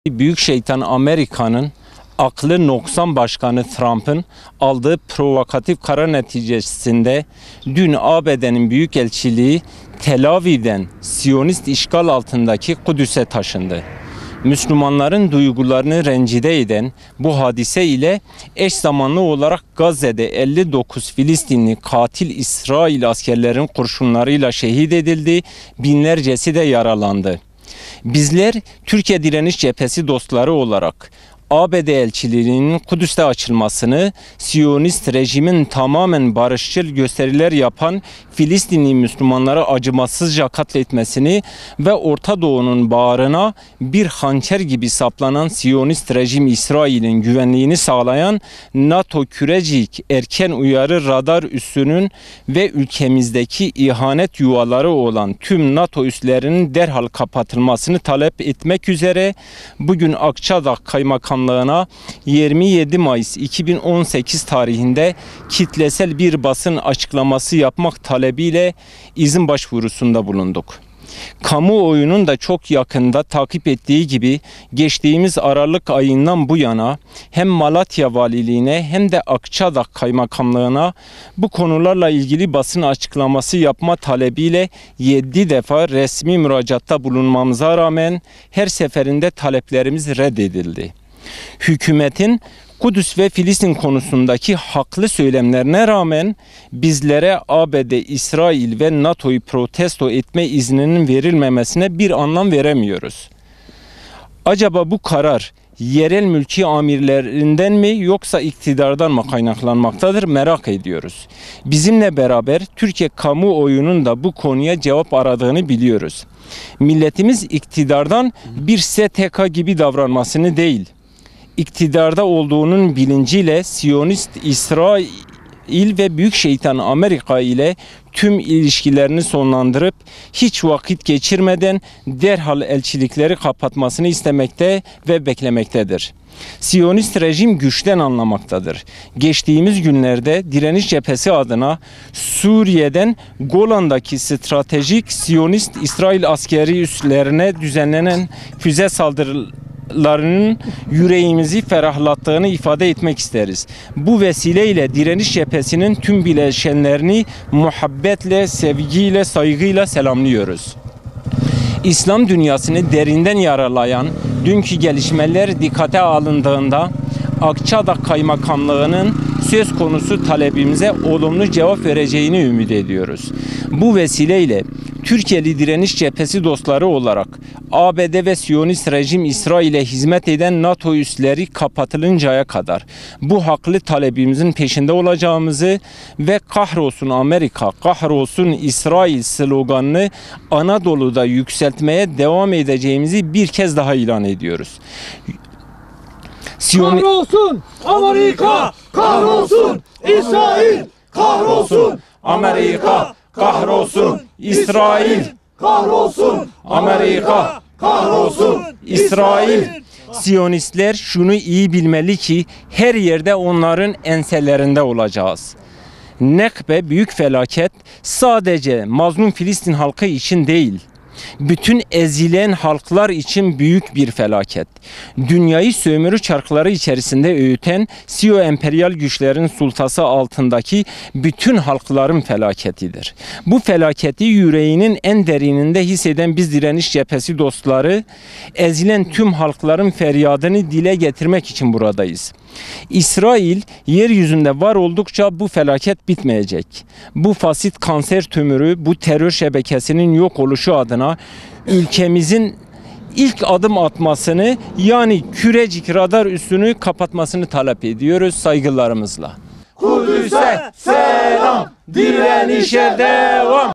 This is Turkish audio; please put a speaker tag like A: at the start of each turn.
A: Büyük şeytan Amerika'nın aklı noksan başkanı Trump'ın aldığı provokatif karar neticesinde dün ABD'nin büyükelçiliği Tel Aviv'den Siyonist işgal altındaki Kudüs'e taşındı. Müslümanların duygularını rencide eden bu hadise ile eş zamanlı olarak Gazze'de 59 Filistinli katil İsrail askerlerin kurşunlarıyla şehit edildi, binlercesi de yaralandı. Bizler Türkiye Direniş Cephesi dostları olarak ABD elçiliğinin Kudüs'te açılmasını, Siyonist rejimin tamamen barışçıl gösteriler yapan Filistinli Müslümanları acımasızca katletmesini ve Orta Doğu'nun bağrına bir hançer gibi saplanan Siyonist rejim İsrail'in güvenliğini sağlayan NATO Kürecik erken uyarı radar üssünün ve ülkemizdeki ihanet yuvaları olan tüm NATO üslerinin derhal kapatılmasını talep etmek üzere bugün Akçadağ Kaymakamlığı'na 27 Mayıs 2018 tarihinde kitlesel bir basın açıklaması yapmak talebiyle izin başvurusunda bulunduk. Kamuoyunun da çok yakında takip ettiği gibi geçtiğimiz Aralık ayından bu yana hem Malatya Valiliğine hem de Akçadağ Kaymakamlığı'na bu konularla ilgili basın açıklaması yapma talebiyle 7 defa resmi müracaatta bulunmamıza rağmen her seferinde taleplerimiz reddedildi. Hükümetin Kudüs ve Filistin konusundaki haklı söylemlerine rağmen bizlere ABD, İsrail ve NATO'yu protesto etme izninin verilmemesine bir anlam veremiyoruz. Acaba bu karar yerel mülki amirlerinden mi yoksa iktidardan mı kaynaklanmaktadır merak ediyoruz. Bizimle beraber Türkiye kamuoyunun da bu konuya cevap aradığını biliyoruz. Milletimiz iktidardan bir STK gibi davranmasını değil, iktidarda olduğunun bilinciyle Siyonist İsrail ve Büyük Şeytan Amerika ile tüm ilişkilerini sonlandırıp hiç vakit geçirmeden derhal elçilikleri kapatmasını istemekte ve beklemektedir. Siyonist rejim güçten anlamaktadır. Geçtiğimiz günlerde Direniş Cephesi adına Suriye'den Golan'daki stratejik Siyonist İsrail askeri üslerine düzenlenen füze saldırılarının yüreğimizi ferahlattığını ifade etmek isteriz. Bu vesileyle Direniş Cephesi'nin tüm bileşenlerini muhabbetle, sevgiyle, saygıyla selamlıyoruz. İslam dünyasını derinden yaralayan dünkü gelişmeler dikkate alındığında Akçadağ Kaymakamlığı'nın söz konusu talebimize olumlu cevap vereceğini ümit ediyoruz. Bu vesileyle Türkiye'li Direniş Cephesi dostları olarak ABD ve Siyonist rejim İsrail'e hizmet eden NATO üsleri kapatılıncaya kadar bu haklı talebimizin peşinde olacağımızı ve kahrolsun Amerika, kahrolsun İsrail sloganını Anadolu'da yükseltmeye devam edeceğimizi bir kez daha ilan ediyoruz.
B: Kahrolsun Amerika, kahrolsun İsrail, kahrolsun
A: Amerika, kahrolsun İsrail,
B: kahrolsun
A: Amerika, kahrolsun İsrail. Siyonistler şunu iyi bilmeli ki her yerde onların enselerinde olacağız. Nekbe büyük felaket sadece mazlum Filistin halkı için değil, bütün ezilen halklar için büyük bir felaket. Dünyayı sömürü çarkları içerisinde öğüten Siyo emperyal güçlerin sultası altındaki bütün halkların felaketidir. Bu felaketi yüreğinin en derininde hisseden biz Direniş Cephesi dostları, ezilen tüm halkların feryadını dile getirmek için buradayız. İsrail yeryüzünde var oldukça bu felaket bitmeyecek. Bu fasit kanser tümörü, bu terör şebekesinin yok oluşu adına ülkemizin ilk adım atmasını, yani Kürecik radar üssünü kapatmasını talep ediyoruz saygılarımızla.
B: Kudüs'e selam, direnişe devam.